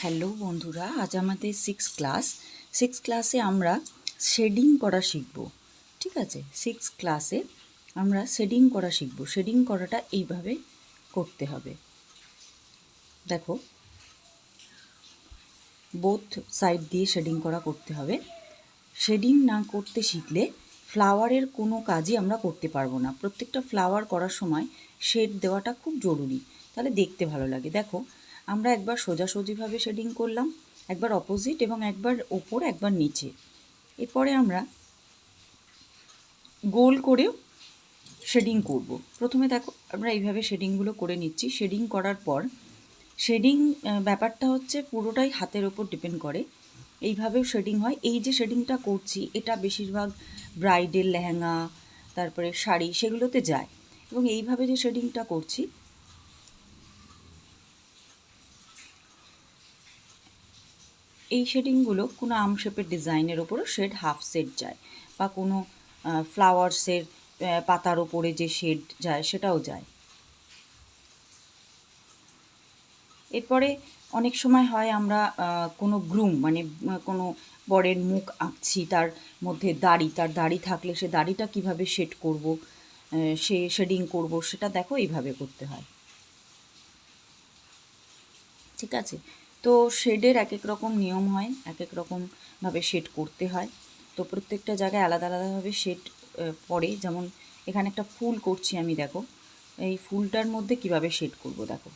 Hello বন্ধুরা, আজ আমাদের সিক্স ক্লাসে আমরা শেডিং করা শিখব। ঠিক আছে, সিক্স ক্লাসে আমরা শেডিং করা শিখব। শেডিং করাটা এইভাবে করতে হবে। দেখো, বোথ সাইড দিয়ে শেডিং করা করতে হবে। শেডিং না করতে শিখলে ফ্লাওয়ারের কোনো কাজই আমরা করতে পারবো না। প্রত্যেকটা ফ্লাওয়ার করার সময় শেড দেওয়াটা খুব জরুরি, তাহলে দেখতে ভালো লাগে। দেখো, আমরা একবার সোজাসুজিভাবে শেডিং করলাম, একবার অপোজিট এবং একবার ওপর একবার নিচে। এরপরে আমরা গোল করেও শেডিং করব। প্রথমে দেখো, আমরা এইভাবে শেডিংগুলো করে নিচ্ছি। শেডিং করার পর শেডিং ব্যাপারটা হচ্ছে পুরোটাই হাতের ওপর ডিপেন্ড করে। এইভাবেও শেডিং হয়। এই যে শেডিংটা করছি, এটা বেশিরভাগ ব্রাইডের লেহেঙ্গা, তারপরে শাড়ি, সেগুলোতে যায়। এবং এইভাবে যে শেডিংটা করছি, এই শেডিংগুলো কোনো আম শেপের ডিজাইনের ওপরও শেড হাফ শেড যায়, বা কোনো ফ্লাওয়ার্সের পাতার ওপরে যে শেড যায় সেটাও যায়। এরপরে অনেক সময় হয় আমরা কোনো গ্রুম মানে কোনো বরের মুখ আঁকছি, তার মধ্যে তার দাড়ি থাকলে সে দাড়িটা কীভাবে শেড করব, সে শেডিং করব, সেটা দেখো এইভাবে করতে হয়। ঠিক আছে, তো শেডের এক এক রকম নিয়ম হয়, এক এক রকমভাবে শেড করতে হয়। তো প্রত্যেকটা জায়গায় আলাদা আলাদাভাবে শেড পড়ে। যেমন এখানে একটা ফুল করছি আমি, দেখো এই ফুলটার মধ্যে কিভাবে শেড করব। দেখো,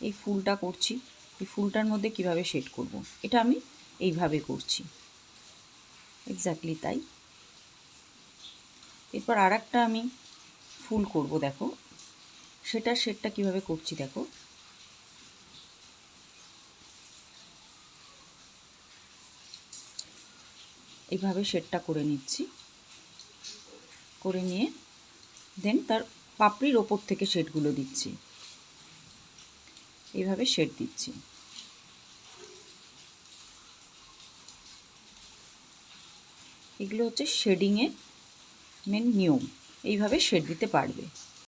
এই ফুলটা করছি, এই ফুলটার মধ্যে কিভাবে শেড করব, এটা আমি এইভাবে করছি, এক্স্যাক্টলি তাই। এরপর আর একটা আমি ফুল করব, দেখো সেটার শেডটা কিভাবে করছি। দেখো, এইভাবে শেডটা করে নিচ্ছি, করে নিয়ে দেন তার পাপড়ির ওপর থেকে শেডগুলো দিচ্ছি, এইভাবে শেড দিচ্ছি। এগুলো হচ্ছে শেডিংয়ের মেন নিয়ম, এইভাবে শেড দিতে পারবে।